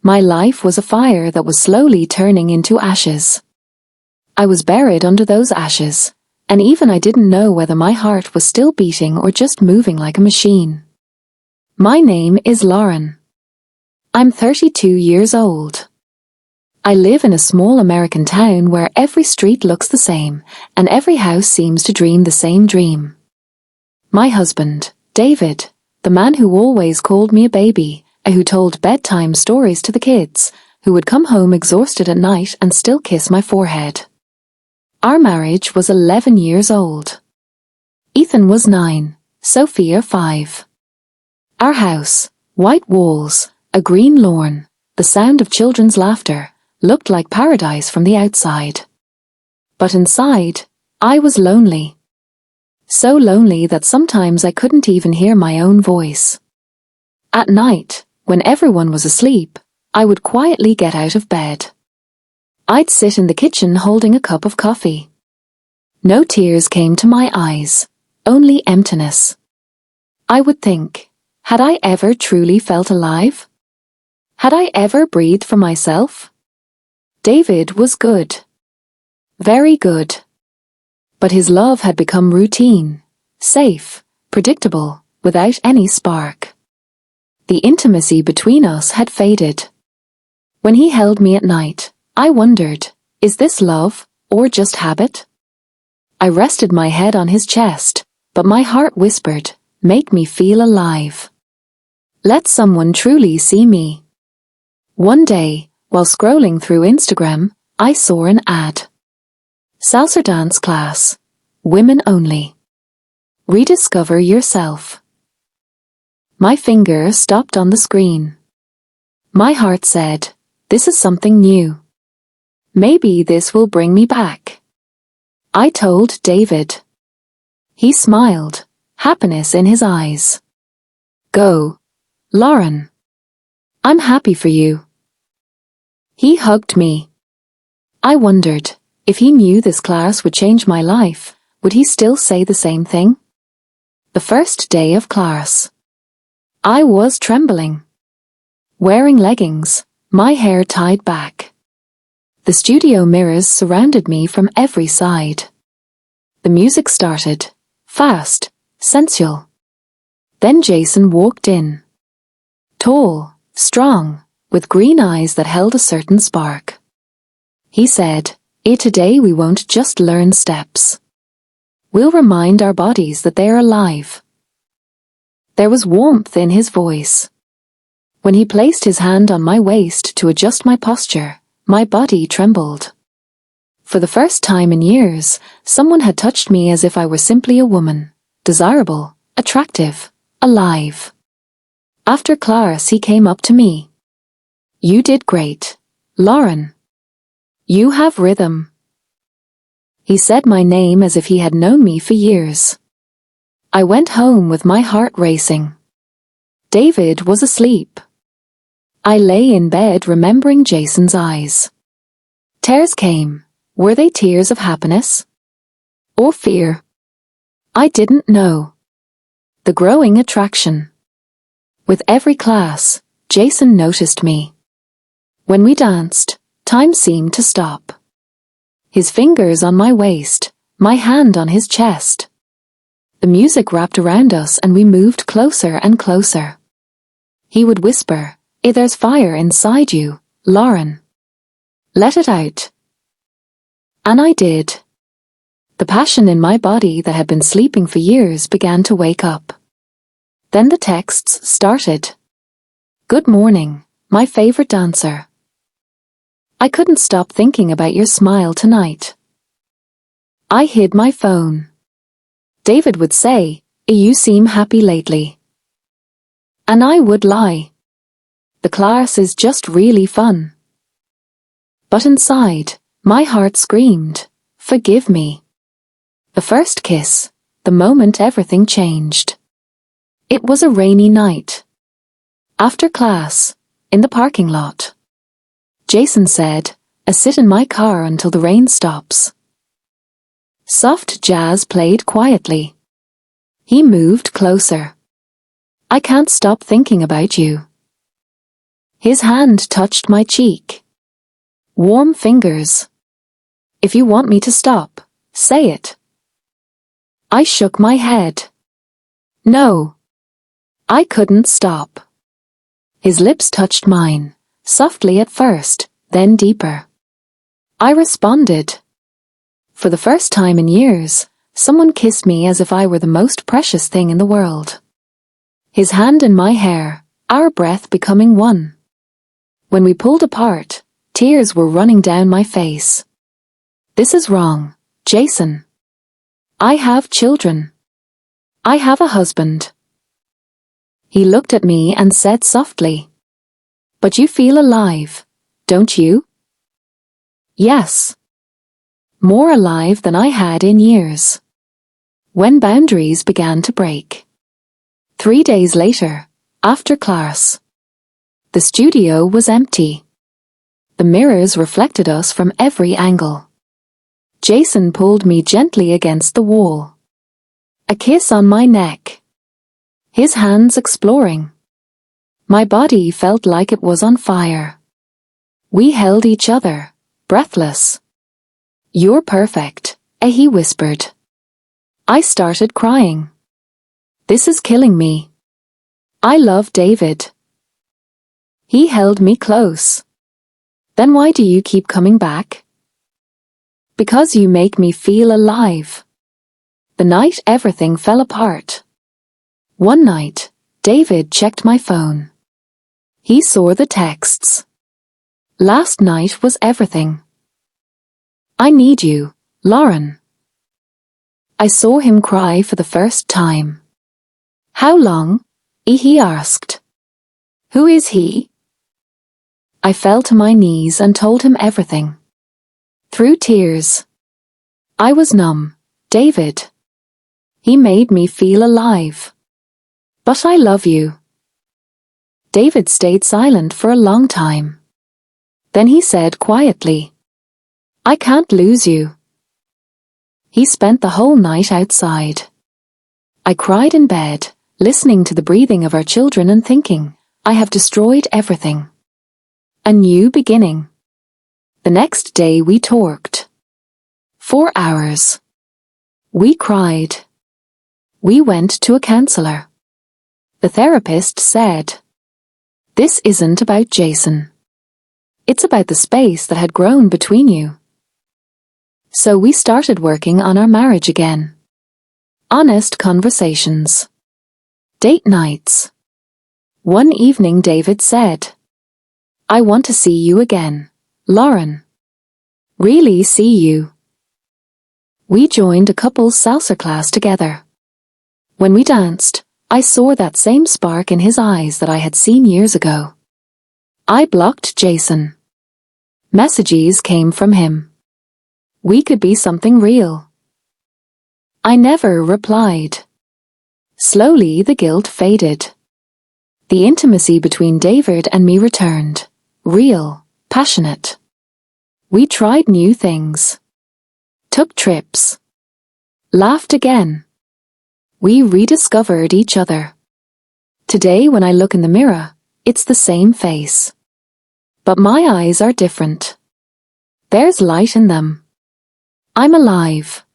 My life was a fire that was slowly turning into ashes. I was buried under those ashes, and even I didn't know whether my heart was still beating or just moving like a machine. My name is Lauren. I'm 32 years old. I live in a small American town where every street looks the same, and every house seems to dream the same dream. My husband, David, the man who always called me a baby, who told bedtime stories to the kids, who would come home exhausted at night and still kiss my forehead. Our marriage was 11 years old. Ethan was 9, Sophia 5. Our house, white walls, a green lawn, the sound of children's laughter, looked like paradise from the outside. But inside, I was lonely. So lonely that sometimes I couldn't even hear my own voice. At night, when everyone was asleep, I would quietly get out of bed. I'd sit in the kitchen holding a cup of coffee. No tears came to my eyes, only emptiness. I would think, had I ever truly felt alive? Had I ever breathed for myself? David was good. Very good. But his love had become routine, safe, predictable, without any spark. The intimacy between us had faded. When he held me at night, I wondered, is this love, or just habit? I rested my head on his chest, but my heart whispered, make me feel alive. Let someone truly see me. One day, while scrolling through Instagram, I saw an ad. Salsa dance class. Women only. Rediscover yourself. My finger stopped on the screen. My heart said, this is something new. Maybe this will bring me back. I told David. He smiled, happiness in his eyes. Go, Lauren. I'm happy for you. He hugged me. I wondered, if he knew this class would change my life, would he still say the same thing? The first day of class. I was trembling. Wearing leggings, my hair tied back. The studio mirrors surrounded me from every side. The music started, fast, sensual. Then Jason walked in. Tall, strong, with green eyes that held a certain spark. He said, today we won't just learn steps. We'll remind our bodies that they're alive. There was warmth in his voice. When he placed his hand on my waist to adjust my posture, my body trembled. For the first time in years, someone had touched me as if I were simply a woman, desirable, attractive, alive. After class he came up to me. You did great, Lauren. You have rhythm. He said my name as if he had known me for years. I went home with my heart racing. David was asleep. I lay in bed remembering Jason's eyes. Tears came. Were they tears of happiness? Or fear? I didn't know. The growing attraction. With every class, Jason noticed me. When we danced, time seemed to stop. His fingers on my waist, my hand on his chest. The music wrapped around us and we moved closer and closer. He would whisper, there's fire inside you, Lauren. Let it out. And I did. The passion in my body that had been sleeping for years began to wake up. Then the texts started. Good morning, my favorite dancer. I couldn't stop thinking about your smile tonight. I hid my phone. David would say, you seem happy lately. And I would lie. The class is just really fun. But inside, my heart screamed, forgive me. The first kiss, the moment everything changed. It was a rainy night. After class, in the parking lot. Jason said, sit in my car until the rain stops. Soft jazz played quietly. He moved closer. I can't stop thinking about you. His hand touched my cheek. Warm fingers. If you want me to stop, say it. I shook my head. No. I couldn't stop. His lips touched mine, softly at first, then deeper. I responded. For the first time in years, someone kissed me as if I were the most precious thing in the world. His hand in my hair, our breath becoming one. When we pulled apart, tears were running down my face. This is wrong, Jason. I have children. I have a husband. He looked at me and said softly, "But you feel alive, don't you?" Yes. More alive than I had in years. When boundaries began to break. 3 days later, after class. The studio was empty. The mirrors reflected us from every angle. Jason pulled me gently against the wall. A kiss on my neck. His hands exploring. My body felt like it was on fire. We held each other, breathless. "You're perfect," he whispered. I started crying. This is killing me. I love David. He held me close. Then why do you keep coming back? Because you make me feel alive. The night everything fell apart. One night, David checked my phone. He saw the texts. Last night was everything. I need you, Lauren. I saw him cry for the first time. How long? He asked. Who is he? I fell to my knees and told him everything. Through tears. I was numb, David. He made me feel alive. But I love you. David stayed silent for a long time. Then he said quietly, I can't lose you. He spent the whole night outside. I cried in bed, listening to the breathing of our children and thinking, I have destroyed everything. A new beginning. The next day we talked. 4 hours. We cried. We went to a counselor. The therapist said, this isn't about Jason. It's about the space that had grown between you. So we started working on our marriage again. Honest conversations. Date nights. One evening David said, I want to see you again, Lauren. Really see you. We joined a couple's salsa class together. When we danced, I saw that same spark in his eyes that I had seen years ago. I blocked Jason. Messages came from him. We could be something real. I never replied. Slowly the guilt faded. The intimacy between David and me returned. Real, passionate. We tried new things. Took trips. Laughed again. We rediscovered each other. Today when I look in the mirror, it's the same face. But my eyes are different. There's light in them. I'm alive.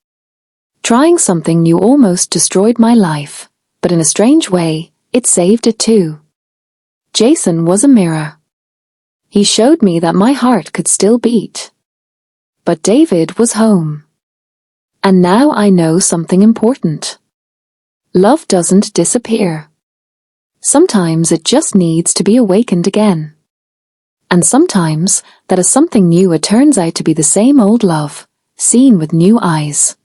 Trying something new almost destroyed my life, but in a strange way, it saved it too. Jason was a mirror. He showed me that my heart could still beat. But David was home. And now I know something important. Love doesn't disappear. Sometimes it just needs to be awakened again. And sometimes, that is something new, it turns out to be the same old love, seen with new eyes.